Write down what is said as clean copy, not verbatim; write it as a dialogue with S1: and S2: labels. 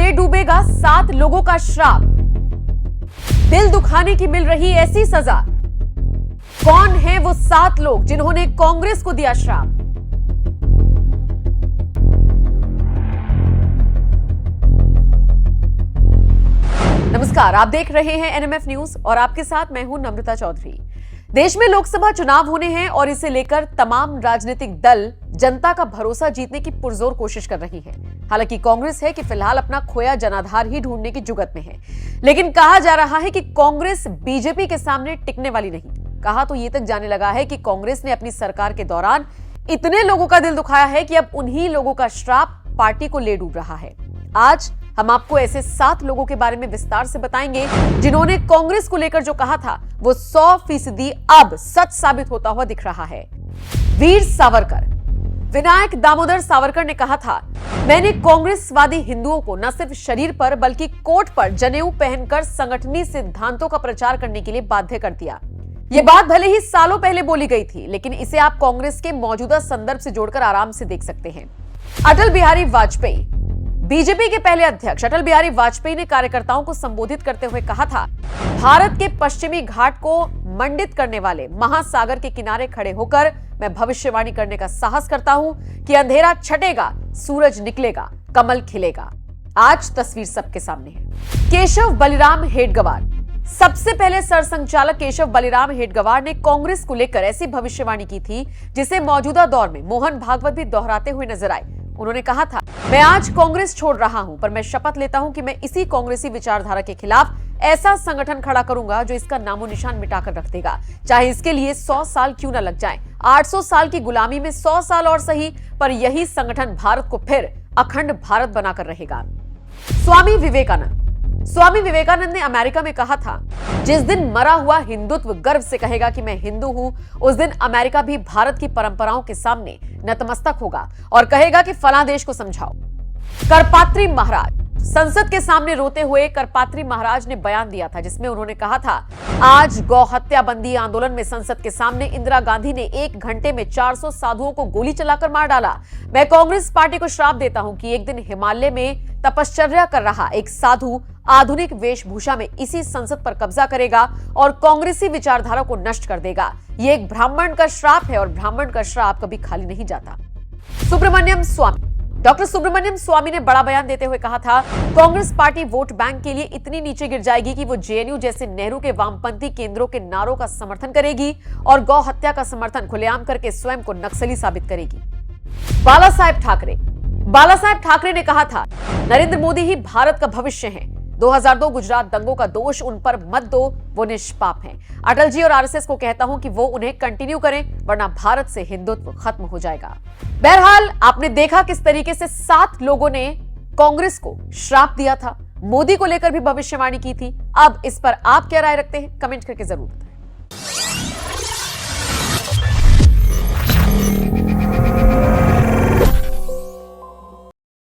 S1: ले डूबेगा 7 लोगों का श्राप। दिल दुखाने की मिल रही ऐसी सजा। कौन है वो 7 लोग जिन्होंने कांग्रेस को दिया श्राप? नमस्कार, आप देख रहे हैं एनएमएफ न्यूज और आपके साथ मैं हूं नम्रता चौधरी। देश में लोकसभा चुनाव होने हैं और इसे लेकर तमाम राजनीतिक दल जनता का भरोसा जीतने की पुरजोर कोशिश कर रही हैं। हालांकि कांग्रेस है कि फिलहाल अपना खोया जनाधार ही ढूंढने की जुगत में है, लेकिन कहा जा रहा है कि कांग्रेस बीजेपी के सामने टिकने वाली नहीं। कहा तो ये तक जाने लगा है कि कांग्रेस ने अपनी सरकार के दौरान इतने लोगों का दिल दुखाया है कि अब उन्हीं लोगों का श्राप पार्टी को ले डूब रहा है। आज हम आपको ऐसे 7 लोगों के बारे में विस्तार से बताएंगे जिन्होंने कांग्रेस को लेकर जो कहा था वो 100% अब सच साबित होता हुआ दिख रहा है। वीर सावरकर। विनायक दामोदर सावरकर ने कहा था, मैंने कांग्रेसवादी हिंदुओं को न सिर्फ शरीर पर बल्कि कोट पर जनेऊ पहनकर संगठनी सिद्धांतों का प्रचार करने के लिए बाध्य कर दिया। यह बात भले ही सालों पहले बोली गई थी, लेकिन इसे आप कांग्रेस के मौजूदा संदर्भ से जोड़कर आराम से देख सकते हैं। अटल बिहारी वाजपेयी। बीजेपी के पहले अध्यक्ष अटल बिहारी वाजपेयी ने कार्यकर्ताओं को संबोधित करते हुए कहा था, भारत के पश्चिमी घाट को मंडित करने वाले महासागर के किनारे खड़े होकर मैं भविष्यवाणी करने का साहस करता हूं कि अंधेरा छटेगा, सूरज निकलेगा, कमल खिलेगा। आज तस्वीर सबके सामने है। केशव बलिराम हेडगेवार। सबसे पहले सरसंघचालक केशव बलिराम हेडगेवार ने कांग्रेस को लेकर ऐसी भविष्यवाणी की थी जिसे मौजूदा दौर में मोहन भागवत भी दोहराते हुए नजर आए। उन्होंने कहा था, मैं आज कांग्रेस छोड़ रहा हूं, पर मैं शपथ लेता हूं कि मैं इसी कांग्रेसी विचारधारा के खिलाफ ऐसा संगठन खड़ा करूंगा जो इसका नामो निशान मिटाकर रख देगा, चाहे इसके लिए 100 साल क्यों न लग जाएं। 800 साल की गुलामी में 100 साल और सही, पर यही संगठन भारत को फिर अखंड भारत बनाकर रहेगा। स्वामी विवेकानंद। स्वामी विवेकानंद ने अमेरिका में कहा था, जिस दिन मरा हुआ हिंदुत्व गर्व से कहेगा कि मैं हिंदू हूं, उस दिन अमेरिका भी भारत की परंपराओं के सामने नतमस्तक होगा और कहेगा कि फलां देश को समझाओ। करपात्री महाराज। संसद के सामने रोते हुए करपात्री महाराज ने बयान दिया था जिसमें उन्होंने कहा था, आज गौ हत्या बंदी आंदोलन में संसद के सामने इंदिरा गांधी ने 1 घंटे में 400 साधुओं को गोली चलाकर मार डाला। मैं कांग्रेस पार्टी को श्राप देता हूं कि एक दिन हिमालय में तपश्चर्या कर रहा एक साधु आधुनिक वेशभूषा में इसी संसद पर कब्जा करेगा और कांग्रेसी विचारधारा को नष्ट कर देगा। यह एक ब्राह्मण का श्राप है और ब्राह्मण का श्राप कभी खाली नहीं जाता। सुब्रमण्यम स्वामी। डॉक्टर सुब्रमण्यम स्वामी ने बड़ा बयान देते हुए कहा था, कांग्रेस पार्टी वोट बैंक के लिए इतनी नीचे गिर जाएगी कि वो जेएनयू जैसे नेहरू के वामपंथी केंद्रों के नारों का समर्थन करेगी और गौ हत्या का समर्थन खुलेआम करके स्वयं को नक्सली साबित करेगी। बाला साहेब ठाकरे। बाला साहेब ठाकरे ने कहा था, नरेंद्र मोदी ही भारत का भविष्य है। 2002 गुजरात दंगों का दोष उन पर मत दो, वो निष्पाप हैं। अटल जी और आरएसएस को कहता हूं कि वो उन्हें कंटिन्यू करें, वरना भारत से हिंदुत्व खत्म हो जाएगा। बहरहाल आपने देखा किस तरीके से 7 लोगों ने कांग्रेस को श्राप दिया था, मोदी को लेकर भी भविष्यवाणी की थी। अब इस पर आप क्या राय रखते हैं, कमेंट करके जरूर बताएं।